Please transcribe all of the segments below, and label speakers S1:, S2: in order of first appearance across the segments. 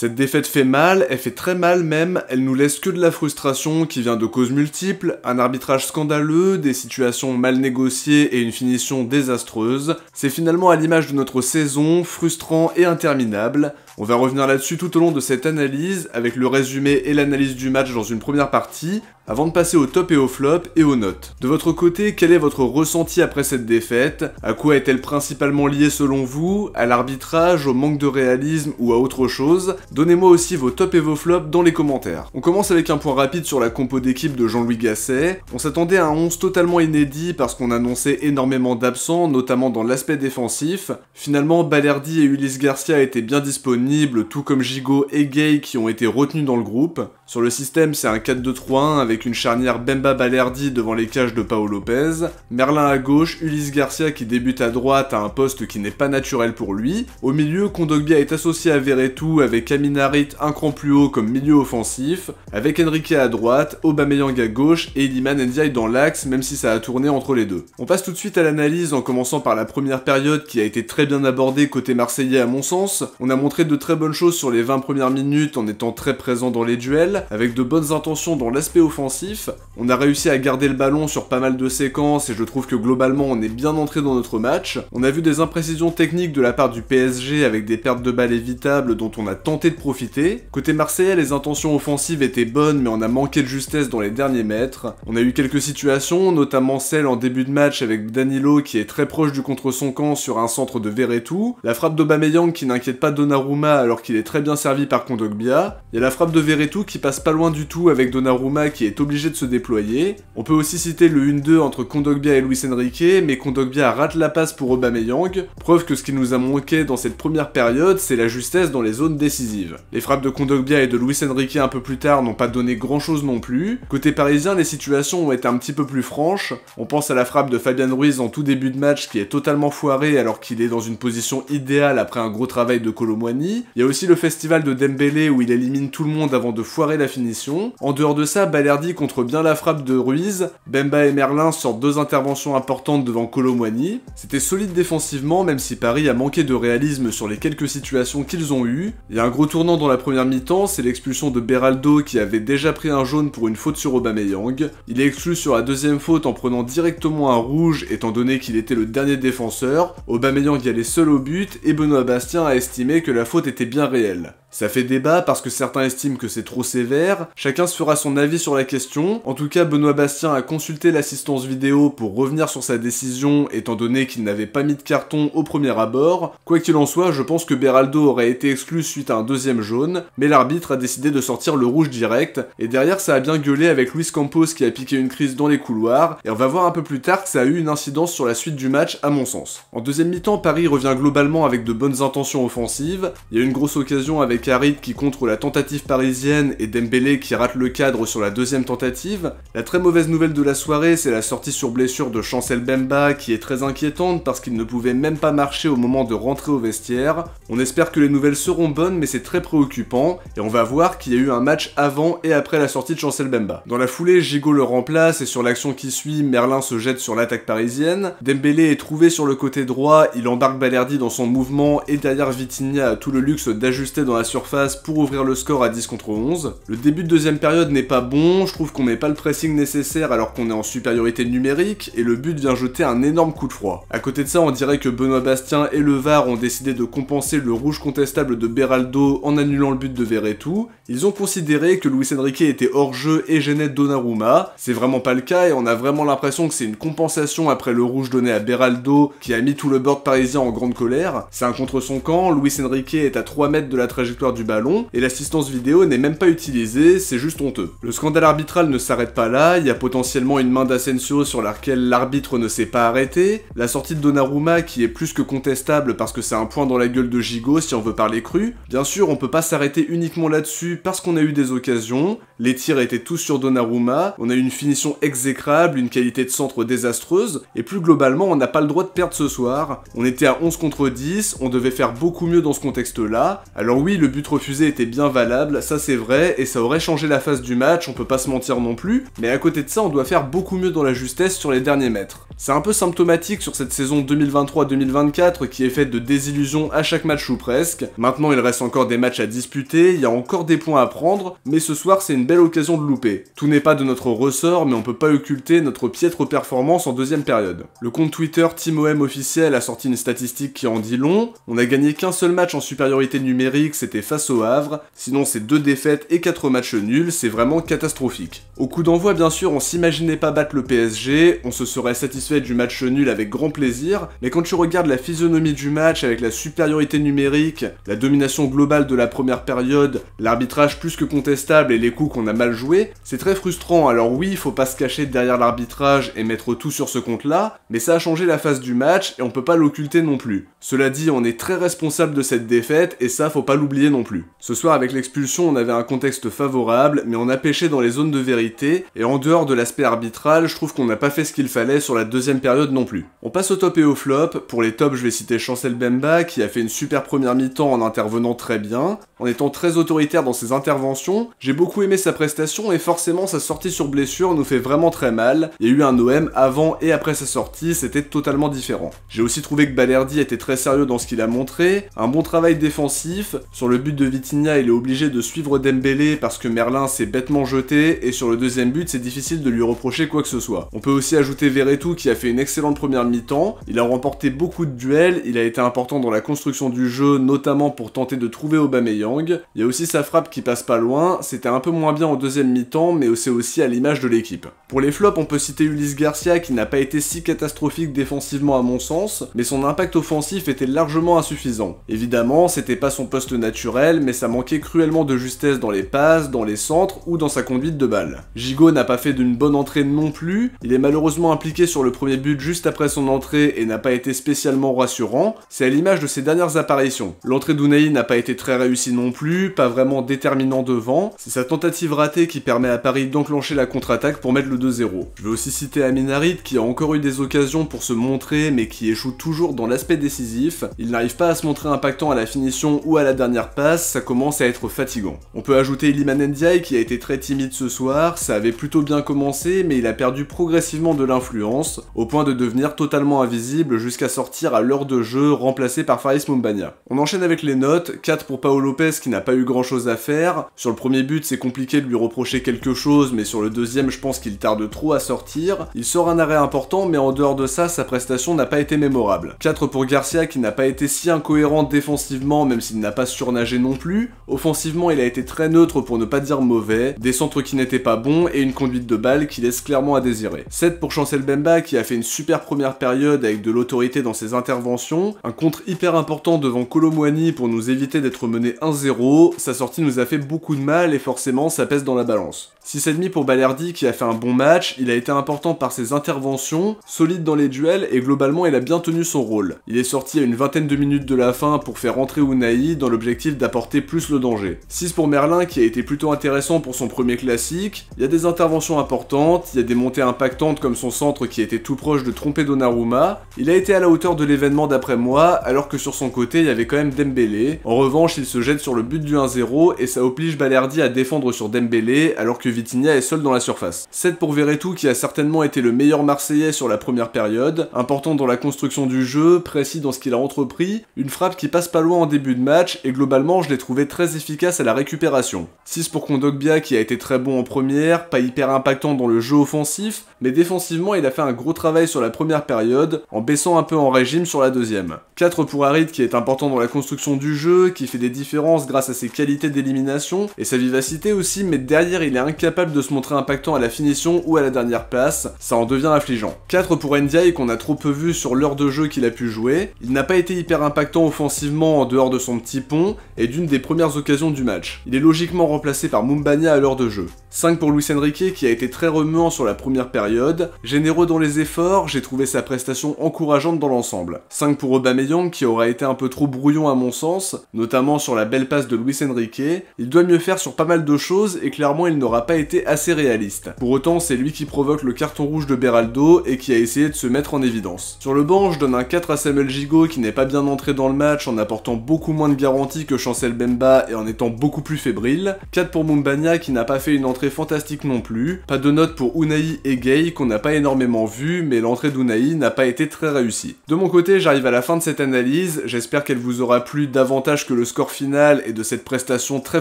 S1: Cette défaite fait mal, elle fait très mal même, elle nous laisse que de la frustration qui vient de causes multiples, un arbitrage scandaleux, des situations mal négociées et une finition désastreuse. C'est finalement à l'image de notre saison, frustrant et interminable. On va revenir là-dessus tout au long de cette analyse, avec le résumé et l'analyse du match dans une première partie, avant de passer au top et au flop et aux notes. De votre côté, quel est votre ressenti après cette défaite? À quoi est-elle principalement liée selon vous? À l'arbitrage, au manque de réalisme ou à autre chose? Donnez-moi aussi vos tops et vos flops dans les commentaires. On commence avec un point rapide sur la compo d'équipe de Jean-Louis Gasset. On s'attendait à un 11 totalement inédit parce qu'on annonçait énormément d'absents, notamment dans l'aspect défensif. Finalement, Balerdi et Ulysse Garcia étaient bien disponibles, tout comme Gigot et Gay qui ont été retenus dans le groupe. Sur le système, c'est un 4-2-3-1 avec une charnière Bemba-Balerdi devant les cages de Pau Lopez, Merlin à gauche, Ulysse Garcia qui débute à droite à un poste qui n'est pas naturel pour lui. Au milieu, Kondogbia est associé à Verretou avec Amin Harit un cran plus haut comme milieu offensif, avec Enrique à droite, Aubameyang à gauche et Iliman Ndiaye dans l'axe même si ça a tourné entre les deux. On passe tout de suite à l'analyse en commençant par la première période qui a été très bien abordée côté marseillais à mon sens. On a montré de très bonnes choses sur les 20 premières minutes en étant très présent dans les duels, avec de bonnes intentions dans l'aspect offensif. On a réussi à garder le ballon sur pas mal de séquences et je trouve que globalement on est bien entré dans notre match. On a vu des imprécisions techniques de la part du PSG avec des pertes de balles évitables dont on a tenté de profiter. Côté marseillais, les intentions offensives étaient bonnes mais on a manqué de justesse dans les derniers mètres. On a eu quelques situations, notamment celle en début de match avec Danilo qui est très proche du contre son camp sur un centre de Verretou, la frappe d'Aubameyang qui n'inquiète pas Donnarumma alors qu'il est très bien servi par Kondogbia, il y a la frappe de Verretou qui passe pas loin du tout avec Donnarumma qui est obligé de se déployer. On peut aussi citer le 1-2 entre Kondogbia et Luis Enrique, mais Kondogbia rate la passe pour Aubameyang, preuve que ce qui nous a manqué dans cette première période, c'est la justesse dans les zones décisives. Les frappes de Kondogbia et de Luis Enrique un peu plus tard n'ont pas donné grand chose non plus. Côté parisien, les situations ont été un petit peu plus franches. On pense à la frappe de Fabian Ruiz en tout début de match qui est totalement foirée alors qu'il est dans une position idéale après un gros travail de Kolo Muani. Il y a aussi le festival de Dembélé où il élimine tout le monde avant de foirer la finition. En dehors de ça, Balerdi contre bien la frappe de Ruiz, Bemba et Merlin sortent deux interventions importantes devant Kolo Muani. C'était solide défensivement même si Paris a manqué de réalisme sur les quelques situations qu'ils ont eues. Il y a un gros tournant dans la première mi-temps, c'est l'expulsion de Beraldo qui avait déjà pris un jaune pour une faute sur Aubameyang. Il est exclu sur la deuxième faute en prenant directement un rouge étant donné qu'il était le dernier défenseur. Aubameyang y allait seul au but et Benoît Bastien a estimé que la faute était bien réelle. Ça fait débat parce que certains estiment que c'est trop sévère, chacun se fera son avis sur la question. En tout cas, Benoît Bastien a consulté l'assistance vidéo pour revenir sur sa décision étant donné qu'il n'avait pas mis de carton au premier abord. Quoi qu'il en soit, je pense que Beraldo aurait été exclu suite à un deuxième jaune, mais l'arbitre a décidé de sortir le rouge direct, et derrière ça a bien gueulé avec Luis Campos qui a piqué une crise dans les couloirs, et on va voir un peu plus tard que ça a eu une incidence sur la suite du match à mon sens. En deuxième mi-temps, Paris revient globalement avec de bonnes intentions offensives, il y a une grosse occasion avec Harit qui contre la tentative parisienne et Dembélé qui rate le cadre sur la deuxième tentative. La très mauvaise nouvelle de la soirée, c'est la sortie sur blessure de Chancel Bemba qui est très inquiétante parce qu'il ne pouvait même pas marcher au moment de rentrer au vestiaire. On espère que les nouvelles seront bonnes mais c'est très préoccupant et on va voir qu'il y a eu un match avant et après la sortie de Chancel Bemba. Dans la foulée, Gigot le remplace et sur l'action qui suit, Merlin se jette sur l'attaque parisienne. Dembélé est trouvé sur le côté droit, il embarque Balerdi dans son mouvement et derrière Vitinha a tout le luxe d'ajuster dans la surface pour ouvrir le score à 10 contre 11. Le début de deuxième période n'est pas bon, je trouve qu'on met pas le pressing nécessaire alors qu'on est en supériorité numérique, et le but vient jeter un énorme coup de froid. À côté de ça, on dirait que Benoît Bastien et le VAR ont décidé de compenser le rouge contestable de Beraldo en annulant le but de Verretou. Ils ont considéré que Luis Enrique était hors jeu et gênait Donnarumma. C'est vraiment pas le cas et on a vraiment l'impression que c'est une compensation après le rouge donné à Beraldo qui a mis tout le board parisien en grande colère. C'est un contre son camp, Luis Enrique est à 3 mètres de la trajectoire du ballon, et l'assistance vidéo n'est même pas utilisée, c'est juste honteux. Le scandale arbitral ne s'arrête pas là, il y a potentiellement une main d'Asensio sur laquelle l'arbitre ne s'est pas arrêté, la sortie de Donnarumma qui est plus que contestable parce que c'est un point dans la gueule de Gigot si on veut parler cru. Bien sûr, on peut pas s'arrêter uniquement là-dessus parce qu'on a eu des occasions, les tirs étaient tous sur Donnarumma, on a eu une finition exécrable, une qualité de centre désastreuse, et plus globalement on n'a pas le droit de perdre ce soir. On était à 11 contre 10, on devait faire beaucoup mieux dans ce contexte-là. Alors oui, le but refusé était bien valable, ça c'est vrai, et ça aurait changé la phase du match, on peut pas se mentir non plus, mais à côté de ça on doit faire beaucoup mieux dans la justesse sur les derniers mètres. C'est un peu symptomatique sur cette saison 2023-2024 qui est faite de désillusions à chaque match ou presque. Maintenant il reste encore des matchs à disputer, il y a encore des points à prendre, mais ce soir c'est une belle occasion de louper. Tout n'est pas de notre ressort, mais on peut pas occulter notre piètre performance en deuxième période. Le compte Twitter TeamOM officiel a sorti une statistique qui en dit long, on a gagné qu'un seul match en supériorité numérique, c'était face au Havre, sinon c'est 2 défaites et 4 matchs nuls, c'est vraiment catastrophique. Au coup d'envoi bien sûr on s'imaginait pas battre le PSG, on se serait satisfait du match nul avec grand plaisir, mais quand tu regardes la physionomie du match avec la supériorité numérique, la domination globale de la première période, l'arbitrage plus que contestable et les coups qu'on a mal joués, c'est très frustrant. Alors oui, il faut pas se cacher derrière l'arbitrage et mettre tout sur ce compte-là, mais ça a changé la phase du match et on peut pas l'occulter non plus. Cela dit, on est très responsable de cette défaite et ça faut pas l'oublier non plus. Ce soir avec l'expulsion, on avait un contexte favorable, mais on a pêché dans les zones de vérité et en dehors de l'aspect arbitral, je trouve qu'on n'a pas fait ce qu'il fallait sur la deuxième période non plus. On passe au top et au flop. Pour les tops, je vais citer Chancel Bemba qui a fait une super première mi-temps en intervenant très bien, en étant très autoritaire dans ses interventions. J'ai beaucoup aimé sa prestation et forcément sa sortie sur blessure nous fait vraiment très mal. Il y a eu un OM avant et après sa sortie, c'était totalement différent. J'ai aussi trouvé que Balerdi était très sérieux dans ce qu'il a montré, un bon travail défensif. Sur le but de Vitinha, il est obligé de suivre Dembélé parce que Merlin s'est bêtement jeté et sur le deuxième but, c'est difficile de lui reprocher quoi que ce soit. On peut aussi ajouter Verretou qui a fait une excellente première mi-temps, il a remporté beaucoup de duels, il a été important dans la construction du jeu, notamment pour tenter de trouver Aubameyang. Il y a aussi sa frappe qui passe pas loin, c'était un peu moins bien en deuxième mi-temps, mais c'est aussi à l'image de l'équipe. Pour les flops, on peut citer Ulysse Garcia qui n'a pas été si catastrophique défensivement à mon sens, mais son impact offensif était largement insuffisant. Évidemment, c'était pas son poste naturel, mais ça manquait cruellement de justesse dans les passes, dans les centres ou dans sa conduite de balle. Gigot n'a pas fait d'une bonne entrée non plus, il est malheureusement impliqué sur le premier but juste après son entrée et n'a pas été spécialement rassurant, c'est à l'image de ses dernières apparitions. L'entrée d'Unai n'a pas été très réussie non plus, pas vraiment déterminant devant, c'est sa tentative ratée qui permet à Paris d'enclencher la contre-attaque pour mettre le 2-0. Je vais aussi citer Amin Harit qui a encore eu des occasions pour se montrer mais qui échoue toujours dans l'aspect décisif, il n'arrive pas à se montrer impactant à la finition ou à la dernière passe, ça commence à être fatigant. On peut ajouter Iliman Ndiaye qui a été très timide ce soir, ça avait plutôt bien commencé mais il a perdu progressivement de l'influence, au point de devenir totalement invisible jusqu'à sortir à l'heure de jeu remplacé par Faris Moumbagna. On enchaîne avec les notes, 4 pour Pau Lopez qui n'a pas eu grand chose à faire, sur le premier but c'est compliqué de lui reprocher quelque chose mais sur le deuxième je pense qu'il tarde trop à sortir, il sort un arrêt important mais en dehors de ça sa prestation n'a pas été mémorable. 4 pour Garcia qui n'a pas été si incohérent défensivement même s'il n'a pas surnagé non plus, offensivement il a été très neutre pour ne pas dire mauvais, des centres qui n'étaient pas bons et une conduite de balle qui laisse clairement à désirer. 7 pour Chancel Bemba qui a fait une super première période avec de l'autorité dans ses interventions, un contre hyper important devant Kolo Muani pour nous éviter d'être menés 1-0, sa sortie nous a fait beaucoup de mal et forcément ça pèse dans la balance. 6,5 pour Balerdi qui a fait un bon match, il a été important par ses interventions, solide dans les duels et globalement il a bien tenu son rôle. Il est sorti à une vingtaine de minutes de la fin pour faire rentrer Unai dans l'objectif d'apporter plus le danger. 6 pour Merlin qui a été plutôt intéressant pour son premier classique, il y a des interventions importantes, il y a des montées impactantes comme son centre qui était tout proche de tromper Donnarumma, il a été à la hauteur de l'événement d'après moi alors que sur son côté il y avait quand même Dembélé, en revanche il se jette sur le but du 1-0 et ça oblige Balerdi à défendre sur Dembélé alors que Vitinha est seul dans la surface. 7 pour Verretou qui a certainement été le meilleur Marseillais sur la première période, important dans la construction du jeu, précis dans ce qu'il a entrepris, une frappe qui passe pas loin en début de match et globalement je l'ai trouvé très efficace à la récupération. 6 pour Kondogbia qui a été très bon en première, pas hyper impactant dans le jeu offensif, mais défensivement il a fait un gros travail sur la première période, en baissant un peu en régime sur la deuxième. 4 pour Harit qui est important dans la construction du jeu, qui fait des différences grâce à ses qualités d'élimination et sa vivacité aussi, mais derrière il est incapable de se montrer impactant à la finition ou à la dernière place, ça en devient affligeant. 4 pour Ndiaye qu'on a trop peu vu sur l'heure de jeu qu'il a pu jouer, il n'a pas été hyper impactant offensivement en dehors de son petit pont et d'une des premières occasions du match. Il est logiquement remplacé par Moumbagna à l'heure de jeu. 5 pour Luis Enrique qui a été très remuant sur la première période, généreux dans les efforts, j'ai trouvé sa prestation encourageante dans l'ensemble. 5 pour Aubameyang qui aura été un peu trop brouillon à mon sens, notamment sur la belle passe de Luis Enrique, il doit mieux faire sur pas mal de choses chose, et clairement il n'aura pas été assez réaliste. Pour autant, c'est lui qui provoque le carton rouge de Beraldo, et qui a essayé de se mettre en évidence. Sur le banc, je donne un 4 à Samuel Gigot qui n'est pas bien entré dans le match en apportant beaucoup moins de garanties que Chancel Bemba et en étant beaucoup plus fébrile. 4 pour Moumbagna qui n'a pas fait une entrée fantastique non plus. Pas de note pour Unai et Gay qu'on n'a pas énormément vu, mais l'entrée d'Unai n'a pas été très réussie. De mon côté, j'arrive à la fin de cette analyse, j'espère qu'elle vous aura plu davantage que le score final et de cette prestation très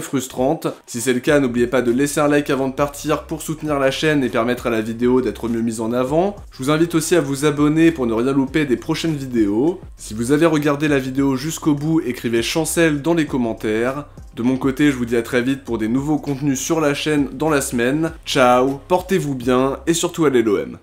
S1: frustrante. Si c'est le cas, n'oubliez pas de laisser un like avant de partir pour soutenir la chaîne et permettre à la vidéo d'être mieux mise en avant. Je vous invite aussi à vous abonner pour ne rien louper des prochaines vidéos. Si vous avez regardé la vidéo jusqu'au bout, écrivez Chancel dans les commentaires. De mon côté, je vous dis à très vite pour des nouveaux contenus sur la chaîne dans la semaine. Ciao, portez-vous bien et surtout allez l'OM.